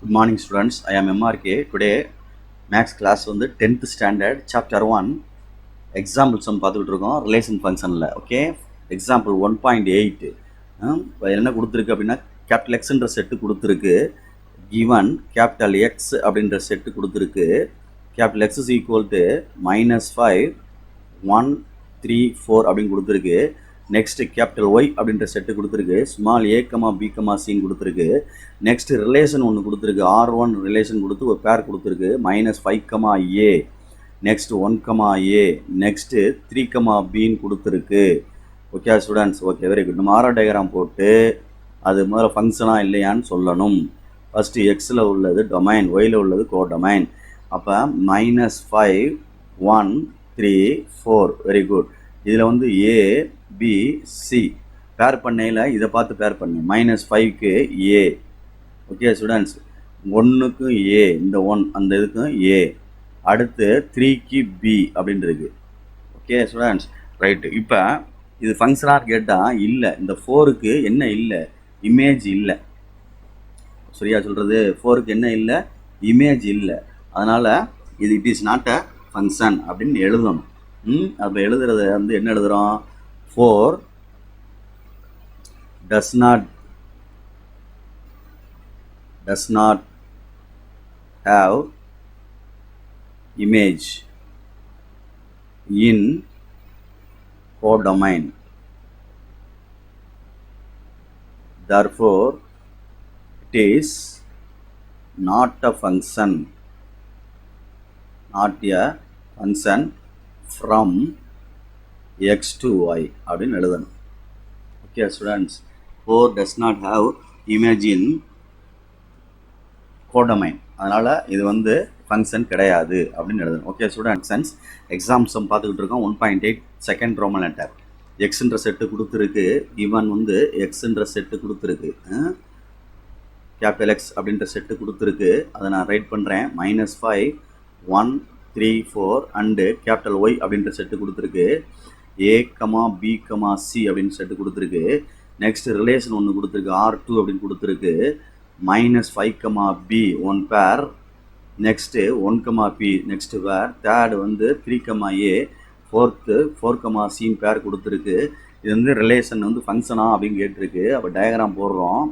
Good morning students, I am MRK. Today maths class வந்து 10th standard chapter 1 example sum பார்த்துக்கிட்டு இருக்கோம் relation functionல. Okay, example 1.8 என்ன கொடுத்துருக்கு அப்படின்னா capital Xன்ற செட்டு கொடுத்துருக்கு, given capital X அப்படின்ற செட்டு கொடுத்துருக்கு, capital X is equal to -5 1 3 4 அப்படின்னு கொடுத்துருக்கு. நெக்ஸ்ட் கேபிட்டல் ஒய் அப்படின்ற செட்டு கொடுத்துருக்கு, small A comma B comma சின்னு கொடுத்துருக்கு. நெக்ஸ்ட் ரிலேஷன் ஒன்று கொடுத்துருக்கு, R1 ரிலேஷன் கொடுத்து ஒரு பேர் கொடுத்துருக்கு, -5 கமா ஏ, நெக்ஸ்ட் 1 கமா ஏ, நெக்ஸ்ட் 3 கமா பின்னு கொடுத்துருக்கு. Okay students, okay very good. நம்ம ஆரோ டயக்ராம் போட்டு அது முதல்ல ஃபங்க்ஷனாக இல்லையான்னு சொல்லணும். ஃபஸ்ட்டு எக்ஸில் உள்ளது டொமைன், ஒயில் உள்ளது கோடொமைன். அப்போ -5 1 3 4 வெரி குட். இதில் வந்து ஏ பி சி பேர் பண்ணையில் இதை பார்த்து பேர் பண்ணு. -5க்கு ஏ, ஓகே ஸ்டூடெண்ட்ஸ், 1க்கும் ஏ, இந்த 1 அந்த இதுக்கும் ஏ, அடுத்து 3க்கு பி அப்படின்னு இருக்கு. Okay students, right. இப்போ இது ஃபங்க்ஷனாக கேட்டால் இல்லை, இந்த 4க்கு என்ன இல்லை, இமேஜ் இல்லை. சரியா சொல்கிறது, 4க்கு என்ன இல்லை, இமேஜ் இல்லை. அதனால் இது it is not a function அப்படின்னு எழுதணும். அப்போ எழுதுறத வந்து என்ன எழுதுகிறோம், 4 does not have image in codomain, therefore it is not a function from x to y அப்படின்னு எழுதணும். Okay students, 4 does not have image in codomain, அதனால் இது வந்து ஃபங்க்ஷன் கிடையாது அப்படின்னு எழுதணும். ஓகே ஸ்டூடெண்ட்ஸ், எக்ஸாம்ஸும் பார்த்துக்கிட்டு இருக்கோம். 1.8 செகண்ட் ரோமன் லெட்டர். எக்ஸுன்ற செட்டு கொடுத்துருக்கு, இவன் வந்து எக்ஸுன்ற செட்டு கொடுத்துருக்கு, கேபிட்டல் எக்ஸ் அப்படின்ற செட்டு கொடுத்துருக்கு. அதை நான் ரைட் பண்ணுறேன். -5 1 3 4 அண்டு கேபிட்டல் ஒய் அப்படின்ற செட்டு கொடுத்துருக்கு, ஏ கமா பி கமா சி அப்படின்னு செட்டு கொடுத்துருக்கு. நெக்ஸ்ட் ரிலேஷன் ஒன்று கொடுத்துருக்கு, R2 அப்படின்னு கொடுத்துருக்கு, -5 கமா பி 1 பேர், நெக்ஸ்ட்டு 1 கமா பி நெக்ஸ்ட் பேர், தேர்டு வந்து 3 கமா ஏ, ஃபோர்த்து 4 கமா சின்னு பேர் கொடுத்துருக்கு. இது வந்து ரிலேஷன் வந்து ஃபங்க்ஷனா அப்படின்னு கேட்டிருக்கு. அப்போ டயக்ராம் போடுறோம்.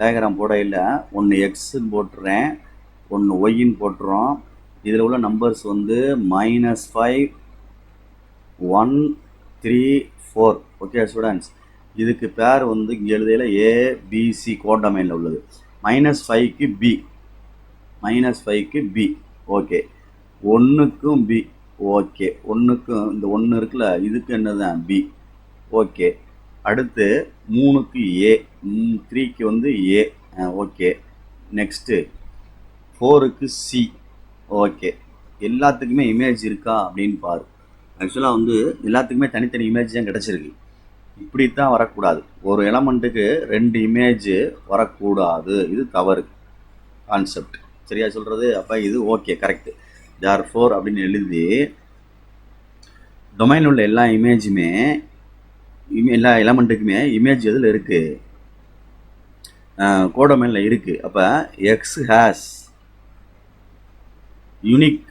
டயக்ராம் போட இல்லை, ஒன்று எக்ஸுன்னு போட்டுறேன், ஒன்று ஒய்ன்னு போட்டுறோம். இதில் உள்ள நம்பர்ஸ் வந்து -5 1 3 4. ஓகே ஸ்டூடெண்ட்ஸ், இதுக்கு பேர் வந்து இங்கே எழுதையில் ஏபிசி கோடமைனில் உள்ளது. -5க்கு பி, -5க்கு பி, ஓகே. 1க்கும் பி, ஓகே. 1க்கும் இந்த 1 இருக்குல்ல, இதுக்கு என்னதான் பி, ஓகே. அடுத்து 3க்கு ஏ, 3க்கு வந்து ஏ, ஓகே. நெக்ஸ்ட்டு 4க்கு சி, ஓகே. எல்லாத்துக்குமே இமேஜ் இருக்கா அப்படின்னு பாரு. ஆக்சுவலாக வந்து எல்லாத்துக்குமே தனித்தனி இமேஜ் தான் கிடச்சிருக்கு. இப்படி தான் வரக்கூடாது, ஒரு எலமெண்ட்டுக்கு 2 இமேஜ் வரக்கூடாது, இது தவறு கான்செப்ட். சரியா சொல்கிறது? அப்போ இது ஓகே, கரெக்டு. therefore அப்படின்னு எழுதி டொமைன் உள்ள எல்லா இமேஜுமே, எல்லா எலமெண்ட்டுக்குமே இமேஜ் எதில் இருக்குது, கோடொமைனில் இருக்குது. அப்போ X has unique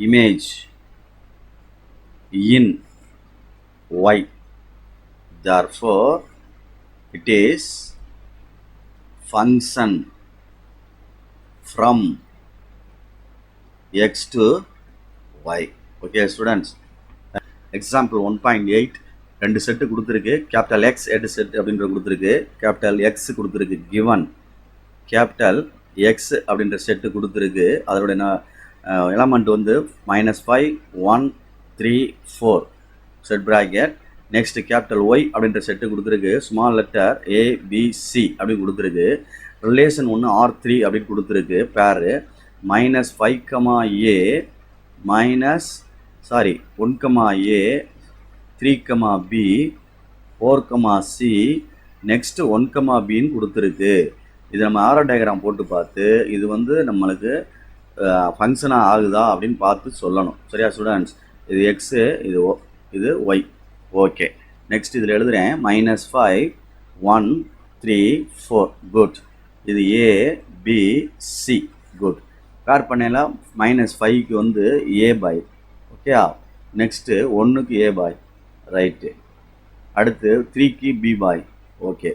image in y, therefore it is function from x to y. okay students, example 1.8 ரெண்டு செட்டு கொடுத்துருக்கு, கேபிட்டல் எக்ஸ் எட் செட் அப்படின்ற கொடுத்துருக்கு, கேபிட்டல் எக்ஸ் கொடுத்துருக்கு, கிவன் கேபிட்டல் எக்ஸ் அப்படின்ற செட்டு கொடுத்துருக்கு. அதோட எலமெண்ட் வந்து -5 1 3 4 set bracket. Next capital Y அப்படின்ற செட்டு கொடுத்துருக்கு, ஸ்மால் லெட்டர் ஏபிசி அப்படின்னு கொடுத்துருக்கு. ரிலேஷன் ஒன்று R3 அப்படின்னு கொடுத்துருக்கு, pair -5 comma A, 1 comma A, 3 comma B, 4 comma C, next 1 comma பின்னு கொடுத்துருக்கு. இது நம்ம ஆரோ டயக்ராம் போட்டு பார்த்து இது வந்து நம்மளுக்கு ஃபங்க்ஷனாக ஆகுதா அப்படின்னு பார்த்து சொல்லணும். சரியா ஸ்டூடெண்ட்ஸ்? இது எக்ஸு, இது ஒய், ஓகே. நெக்ஸ்ட் இதில் எழுதுகிறேன், -5 1 3 4 குட். இது ஏ பி சி. குட். பேர் பண்ணையில் -5க்கு வந்து ஏ பாய். ஓகே. நெக்ஸ்ட்டு 1க்கு ஏ பாய். ரைட்டு. அடுத்து 3க்கு பி பாய். ஓகே.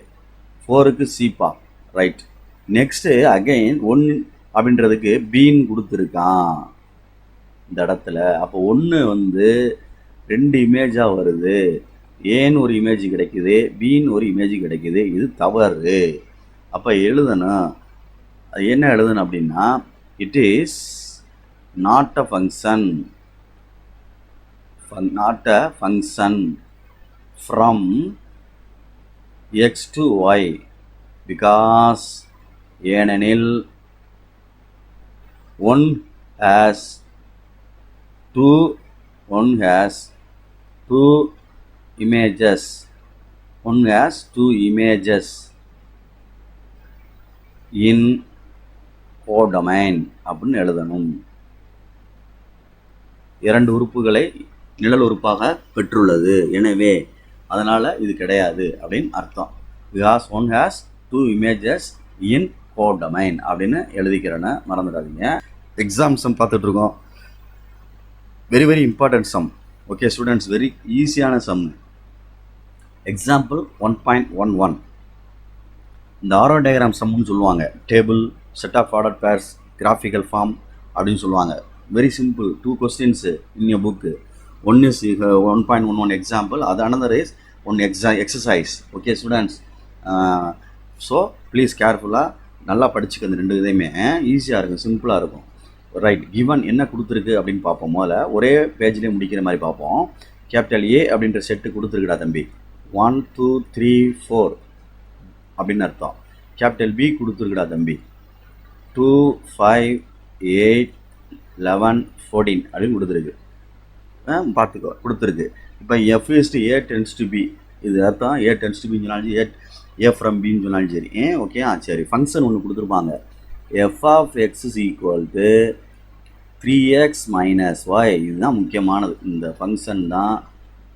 4க்கு சிப்பா. ரைட். நெக்ஸ்ட்டு அகைன் 1 அப்படின்றதுக்கு பின்னு கொடுத்துருக்கான் இந்த இடத்துல. அப்போ 1 வந்து 2 இமேஜாக வருது. ஏன்னு ஒரு இமேஜ் கிடைக்குது, பின்னு ஒரு இமேஜ் கிடைக்குது. இது தவறு. அப்போ எழுதணும். அது என்ன எழுதணும் அப்படின்னா, it is not a function, not a function from X to Y, because ஏனெனில் 1 has 2 images. 1 has 2 images in codomain அப்படின்னு எழுதணும். 2 உறுப்புகளை நிழல் உறுப்பாக பெற்றுள்ளது, எனவே அதனால் இது கிடையாது அப்படின்னு அர்த்தம். Because 1 has 2 images in codomain அப்படின்னு எழுதிக்கிறேன்னு மறந்துடாதீங்க. எக்ஸாம் சம் பார்த்துட்ருக்கோம். Very very important sum. Okay students, very ஈஸியான சம். எக்ஸாம்பிள் 1.11. இந்த ஆரோ டயக்ராம் சம்னு சொல்லுவாங்க. Table, set of order pairs, graphical form அப்படின்னு சொல்லுவாங்க. Very simple. 2 questions in your book. One is 1.11 example, another is one exercise. Okay students, so please carefully நல்லா படிச்சுக்க. இந்த 2 இதையுமே ஈஸியாக இருக்கும், சிம்பிளாக இருக்கும். ரைட். கிவன் என்ன கொடுத்துருக்கு அப்படின்னு பார்ப்போம். முதல்ல ஒரே பேஜ்லேயே முடிக்கிற மாதிரி பார்ப்போம். கேபிட்டல் ஏ அப்படின்ற செட்டு கொடுத்துருக்குடா தம்பி. 1 2 3 4 அப்படின்னு அர்த்தம். கேபிட்டல் பி கொடுத்துருக்குடா தம்பி. 2 5 8 11 14 அப்படின்னு கொடுத்துருக்கு. பார்த்துக்கோ, கொடுத்துருக்கு. இப்போ F is to A tends to B, இது அர்த்தம். ஏ டென்ஸ் டு பின்னு சொன்னாலும் ஏ ஃப்ரம் பின்னு சொன்னாலும் சரி. ஓகே. சரி. ஃபங்க்ஷன் ஒன்று கொடுத்துருப்பாங்க. F of X is equal to 3x minus Y. இதுதான் முக்கியமானது. இந்த ஃபங்க்ஷன் தான்.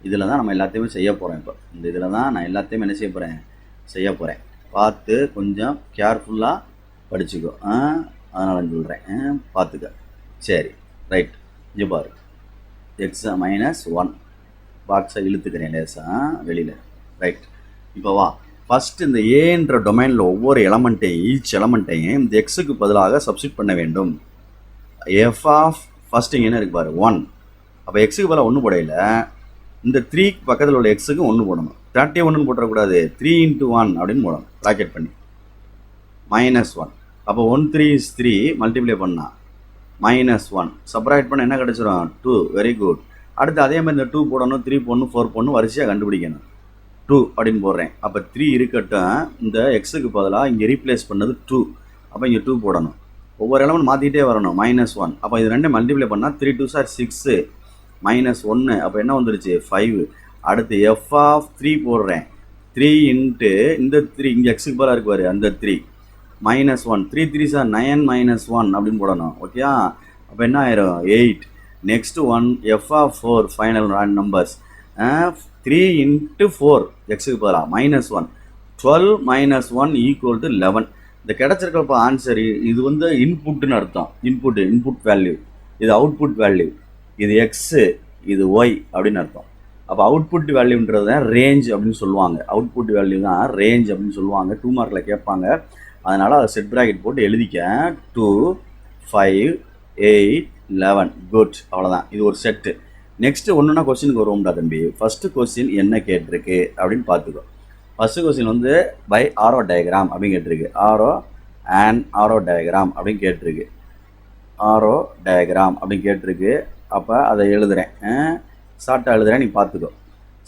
இதில் தான் நம்ம எல்லாத்தையுமே செய்ய போகிறோம். இப்போ இந்த இதில் தான் நான் எல்லாத்தையுமே என்ன செய்ய போகிறேன். பார்த்து கொஞ்சம் கேர்ஃபுல்லாக படிச்சுக்கோ. அதனால் சொல்கிறேன், பார்த்துக்க. சரி. ரைட். இங்கே பாரு, எக்ஸ் -1 பாக்ஸை இழுத்துக்கிறேன் லேசாக வெளியில். ரைட். இப்போ வா, ஃபஸ்ட்டு இந்த ஏன்ற டொமைனில் ஒவ்வொரு எலமெண்ட்டையும், ஈச் எலமெண்ட்டையும் இந்த எக்ஸுக்கு பதிலாக சப்ஸ்டிட் பண்ண வேண்டும். எஃப் ஆஃப் ஃபஸ்ட்டு என்ன இருக்குது பாரு, 1. அப்போ எக்ஸுக்கு பதிலாக 1 போடையில் இந்த 3க்கு பக்கத்தில் உள்ள எக்ஸுக்கு 1 போடணும். 31 போட்டக்கூடாது, 3 × 1 அப்படின்னு போடணும் ப்ராக்கெட் பண்ணி. -1. அப்போ 1 3 is 3 மல்டிப்ளை பண்ணால் -1. சப்ராக்ட் பண்ண என்ன கிடச்சிரும், 2. Very good. அடுத்து அதே மாதிரி இந்த 2 போடணும், 3 போடணும், 4 போடணும், வரிசையாக கண்டுபிடிக்கணும். 2 அப்படின்னு போடுறேன். அப்போ 3 இருக்கட்டும். இந்த எக்ஸுக்கு பதிலாக இங்கே ரீப்ளேஸ் பண்ணது 2. அப்போ இங்கே 2 போடணும். ஒவ்வொரு எலமெண்ட் மாற்றிக்கிட்டே வரணும். -1. அப்போ இது 2 மல்டிப்ளை பண்ணால் 3 2 சார் 6 -1. அப்போ என்ன வந்துருச்சு, 5. அடுத்து எஃப் ஆஃப் 3 போடுறேன். 3 இன்ட்டு இந்த 3 இங்கே எக்ஸுக்கு பதிலாக இருக்குவார், அந்த 3 -1. 3 3 சார் 9 -1 அப்படின்னு போடணும். ஓகே. அப்போ என்ன ஆயிரும், 8. Next 1 F of 4 final numbers. 3 × 4 எக்ஸுக்கு பதிலாக -1. 12 -1 = 11. இந்த கிடச்சிருக்கப்போ ஆன்சர். இது வந்து இன்புட்னு அர்த்தம். Input value. இது அவுட்புட் வேல்யூ. இது எக்ஸு, இது ஒய் அப்படின்னு அர்த்தம். அப்போ அவுட்புட் வேல்யூன்றது தான் ரேஞ்ச் அப்படின்னு சொல்லுவாங்க. அவுட்புட் வேல்யூ தான் ரேஞ்ச் அப்படின்னு சொல்லுவாங்க. 2 மார்க்கில் கேட்பாங்க. அதனால் அதை செட் ப்ராக்கெட் போட்டு எழுதிக்க. 2 5 8 11. குட். அவ்வளோதான். இது ஒரு செட்டு. நெக்ஸ்ட்டு ஒன்றுனா கொஸ்டினுக்கு வருவோம்டா தம்பி. ஃபஸ்ட்டு கொஸ்டின் என்ன கேட்டிருக்கு அப்படின்னு பார்த்துக்கோ. ஃபஸ்ட்டு கொஸ்டின் வந்து பை ஆரோ டயக்ராம் அப்படின்னு கேட்டிருக்கு. ஆரோ டயக்ராம் அப்படின்னு கேட்டிருக்கு. ஆரோ டயக்ராம் அப்படின்னு கேட்டிருக்கு. அப்போ அதை எழுதுகிறேன், ஷார்ட்டாக எழுதுகிறேன், நீ பார்த்துக்கோ.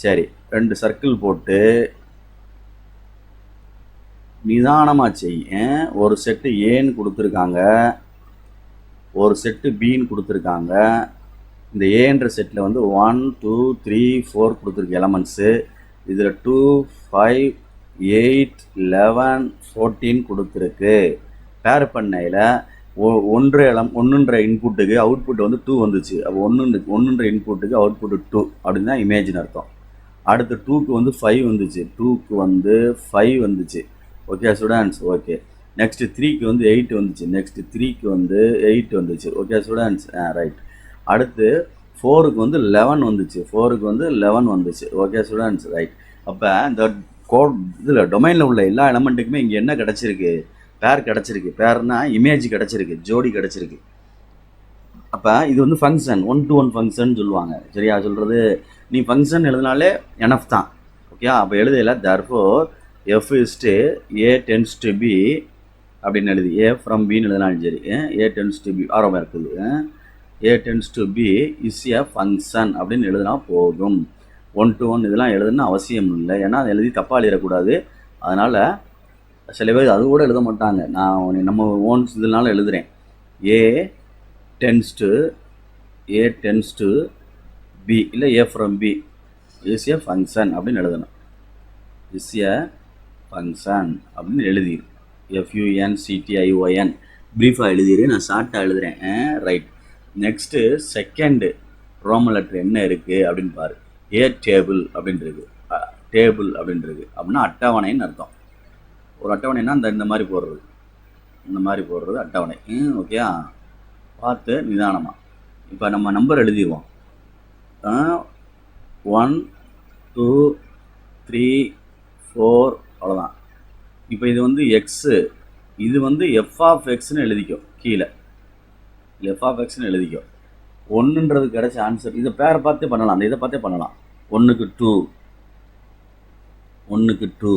சரி. 2 சர்க்கிள் போட்டு நிதானமாக செய்ய. ஒரு செட்டு ஏன்னு கொடுத்துருக்காங்க, ஒரு செட்டு பின்னு கொடுத்துருக்காங்க. இந்த ஏன்ற செட்டில் வந்து 1 2 3 4 கொடுத்துருக்கு எலமெண்ட்ஸு. இதில் 2 5 8 11 14 கொடுத்துருக்கு. பேர் பண்ணையில் ஒன்றுன்ற இன்புட்டுக்கு அவுட்புட் வந்து 2 வந்துச்சு. அப்போ ஒன்றுன்ற இன்புட்டுக்கு அவுட்புட் 2 அப்படின்னு தான் இமேஜின் அர்த்தம். அடுத்து 2க்கு வந்து 5 வந்துச்சு. 2க்கு வந்து 5 வந்துச்சு. Okay students. ஓகே. நெக்ஸ்ட்டு 3க்கு வந்து 8 வந்துச்சு, நெக்ஸ்ட்டு 3க்கு வந்து 8 வந்துச்சு. Okay students, right. அடுத்து 4க்கு வந்து 11 வந்துச்சு, 4க்கு வந்து 11 வந்துச்சு. Okay students, right. அப்போ இந்த கோட் இதில் டொமைனில் உள்ள எல்லா எலமெண்ட்டுக்குமே இங்கே என்ன கிடச்சிருக்கு? பேர் கிடச்சிருக்கு. பேர்னா இமேஜ் கிடச்சிருக்கு, ஜோடி கிடச்சிருக்கு. அப்போ இது வந்து ஃபங்க்ஷன், 1 to 1 ஃபங்க்ஷன் சொல்லுவாங்க. சரியா சொல்கிறது? நீ ஃபங்க்ஷன் எழுதினாலே எனஃப் தான். ஓகே, அப்போ எழுதையில் therefore f is to a tends to b அப்படின்னு எழுதி a from bன்னு எழுதினாலும் சரி, a tends to b ஆரம்பம் இருக்குது, a tends to b is a function அப்படின்னு எழுதினா போதும். 1 to 1 இதெல்லாம் எழுதுன்னு அவசியம் இல்லை, ஏன்னா அதை எழுதி தப்பாக எழுதக்கூடாது. அதனால் சில பேர் அது கூட எழுத மாட்டாங்க. நான் நம்ம ஓன்ஸ் இதனால எழுதுகிறேன். a tends to b இல்லை a from b is a function அப்படின்னு எழுதணும். is a function அப்படின்னு எழுதிடு, function ப்ரீஃபாக எழுதிடு. நான் ஷார்ட்டாக எழுதுகிறேன், right. Next second Roman letter என்ன இருக்குது அப்படின்னு பாரு. ஏ டேபிள் அப்படின்றது, டேபிள் அப்படின்றது அப்படின்னா அட்டவணைன்னு அர்த்தம். ஒரு அட்டவணைன்னா இந்த மாதிரி போடுறது, இந்த மாதிரி போடுறது அட்டவணை. ஓகே, பார்த்து நிதானமாக. இப்போ நம்ம நம்பர் எழுதிடுவோம். 1 2 3 4 அவ்வளோதான். இப்போ இது வந்து எக்ஸு, இது வந்து எஃப் ஆஃப் எக்ஸ்ன்னு எழுதிக்கோ கீழே, எஃப் ஆஃப் எக்ஸ்ன்னு எழுதிக்கோ. 1ன்றது கிடைச்ச ஆன்சர். இதை பேரை பார்த்தே பண்ணலாம், அந்த இதை பார்த்தே பண்ணலாம். 1க்கு 2, 1க்கு 2,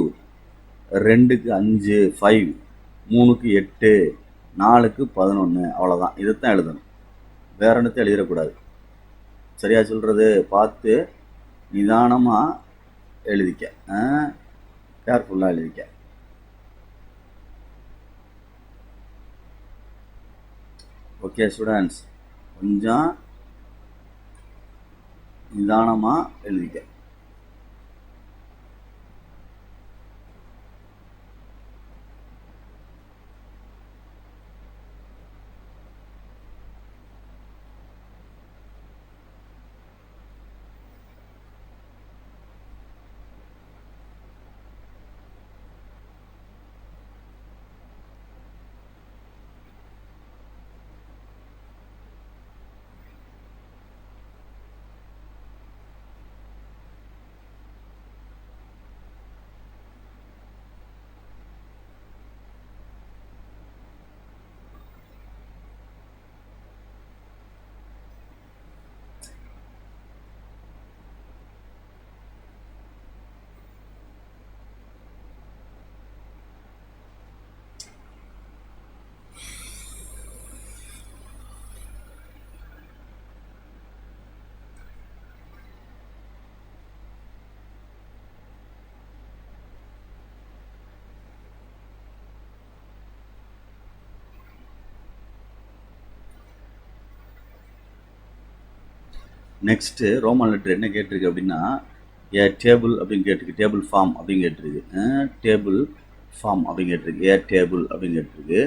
2க்கு 5 5, 3க்கு 8, 4க்கு 11, அவ்வளோதான். இதைத்தான் எழுதணும், வேற இடத்த எழுதிடக்கூடாது. சரியா சொல்கிறது? பார்த்து நிதானமாக எழுதிக்க, கேர்ஃபுல்லாக எழுதிக்க. ஓகே ஸ்டூடெண்ட்ஸ், கொஞ்சம் நிதானமாக எழுதிக்க. நெக்ஸ்ட்டு ரோமன் லெட்டர் என்ன கேட்டிருக்கு அப்படின்னா, ஏ டேபிள் அப்படின்னு கேட்டிருக்கு, டேபிள் ஃபார்ம் அப்படின்னு கேட்டிருக்கு, டேபிள் ஃபார்ம் அப்படின்னு கேட்டிருக்கு, ஏ டேபிள் அப்படின்னு கேட்டிருக்கு.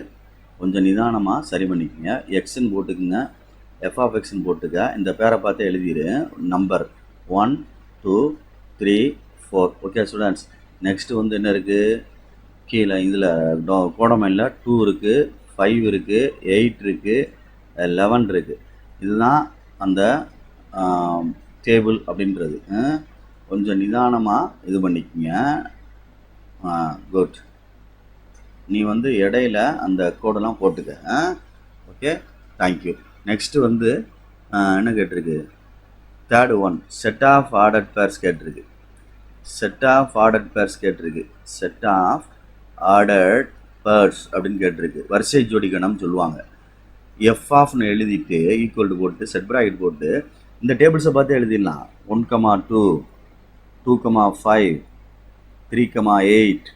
கொஞ்சம் நிதானமாக சரி பண்ணிக்கோங்க. எக்ஸ்ன்னு போட்டுக்குங்க, எஃப் ஆஃப் எக்ஸ்ன்னு போட்டுக்க. இந்த பேரை பார்த்து எழுதிடு, நம்பர் 1 2 3 4. ஓகே ஸ்டூடெண்ட்ஸ், நெக்ஸ்ட்டு வந்து என்ன இருக்குது கீழே இதில் கோடமையில் 2 இருக்குது, 5 இருக்குது, 8 இருக்குது, 11 இருக்குது. இதுதான் அந்த டேபிள் அப்படின்றது. கொஞ்சம் நிதானமாக இது பண்ணிக்கோங்க. குட். நீ வந்து இடையில அந்த கோடெல்லாம் போட்டுக்க. Okay, thank you. நெக்ஸ்ட்டு வந்து என்ன கேட்டிருக்கு? Third one, set of ordered pairs கேட்டிருக்கு. செட் ஆஃப் ஆர்டர்ட் பேர்ஸ் கேட்டிருக்கு. செட் ஆஃப் ஆர்டர்ட் பேர்ஸ் அப்படின்னு கேட்டிருக்கு. வரிசை ஜோடி கணம் சொல்லுவாங்க. எஃப் ஆஃப்னு எழுதிட்டு ஈக்குவல் டு போட்டு செட் ப்ராக்கெட் போட்டு இந்த டேபிள்ஸை பார்த்து எழுதிடலாம். 1,2, 2,5, 3,8,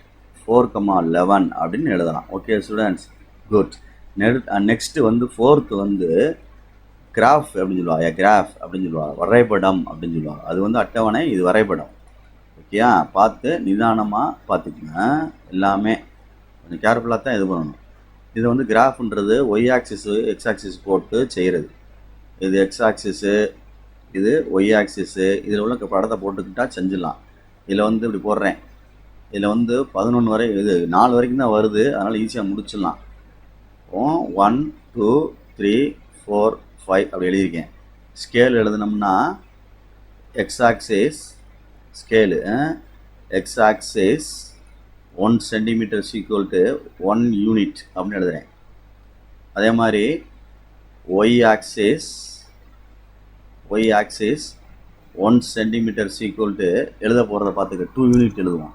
4,11 அப்படின்னு எழுதலாம். Okay students, good. நெக்ஸ்ட்டு வந்து ஃபோர்த்து வந்து கிராஃப் அப்படின்னு சொல்லுவாங்க, கிராஃப் அப்படின்னு சொல்லுவாங்க, வரைபடம் அப்படின்னு சொல்லுவாங்க. அது வந்து அட்டவணை, இது வரைபடம். ஓகேயா, பார்த்து நிதானமாக பார்த்துக்குங்க. எல்லாமே கொஞ்சம் கேர்ஃபுல்லாக தான் இது பண்ணணும். இது வந்து கிராஃப்ன்றது ஒய் ஆக்சிஸு எக்ஸ் ஆக்சிஸ் போட்டு செய்கிறது. இது எக்ஸ் ஆக்சிஸு, இது ஒய் ஆக்சிஸு. இதில் உள்ள படத்தை போட்டுக்கிட்டால் செஞ்சிடலாம். இதில் வந்து இப்படி போடுறேன், இதில் வந்து 11 வரை இது 4 வரைக்கும் தான் வருது, அதனால் ஈஸியாக முடிச்சிடலாம். 1 2 3 4 5 அப்படி எழுதியிருக்கேன். ஸ்கேல் எழுதுனோம்னா X axis scale X axis 1 centimetre equal to 1 unit அப்படின்னு எழுதுகிறேன். அதே மாதிரி Y axis 1 centimetre equal to எழுத போகிறத பார்த்துக்க 2 யூனிட் எழுதுவோம்.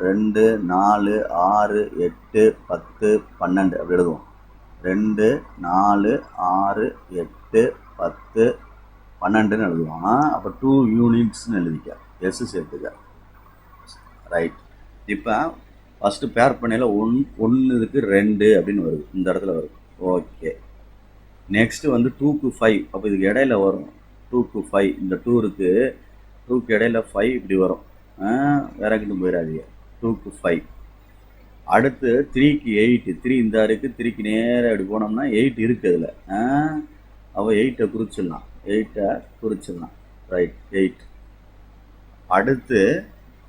2 4 6 8 10 12 அப்படி எழுதுவோம். 2 4 6 8 10 12ன்னு எழுதுவோம். அப்போ 2 யூனிட்ஸ்னு எழுதிக்க, எஸ் சேர்த்துக்க. ரைட். இப்போ ஃபஸ்ட்டு பேர் பண்ணையில் 1 இதுக்கு 2 அப்படின்னு வருது, இந்த இடத்துல வருது. ஓகே. நெக்ஸ்ட்டு வந்து 2க்கு 5, அப்போ இதுக்கு இடையில வரும் 2க்கு 5. இந்த 2 இருக்குது, 2க்கு இடையில 5 இப்படி வரும். வேற கிட்ட போயிடாதீங்க. 2க்கு 5. அடுத்து 3க்கு 8, 3 இந்த இருக்குது, 3க்கு நேராக இப்படி போனோம்னா 8 இருக்குது அதில். அப்போ 8ஐ குறிச்சிடலாம், 8ஐ குறிச்சிடலாம். ரைட், 8. அடுத்து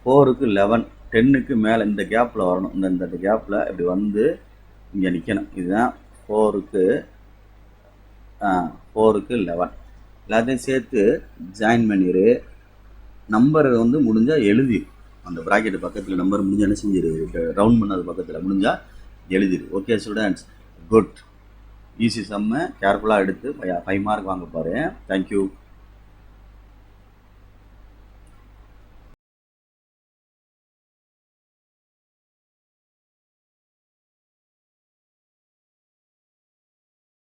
4க்கு 11, 10க்கு மேலே இந்த கேப்பில் வரணும். இந்த கேப்பில் இப்படி வந்து இங்கே நிற்கணும். இதுதான் 4க்கு 11. எல்லாத்தையும் சேர்த்து ஜாயின் பண்ணிடு. நம்பர் வந்து முடிஞ்சால் எழுதிடு. அந்த ப்ராக்கெட் பக்கத்தில் நம்பர் முடிஞ்சால் என்ன செஞ்சிரு, ரவுண்ட் பண்ணது பக்கத்தில் முடிஞ்சால் எழுதிடு. Okay students, good. ஈஸி சம்மை கேர்ஃபுல்லாக எடுத்து 5 மார்க் வாங்க பாரு. தேங்க்யூ.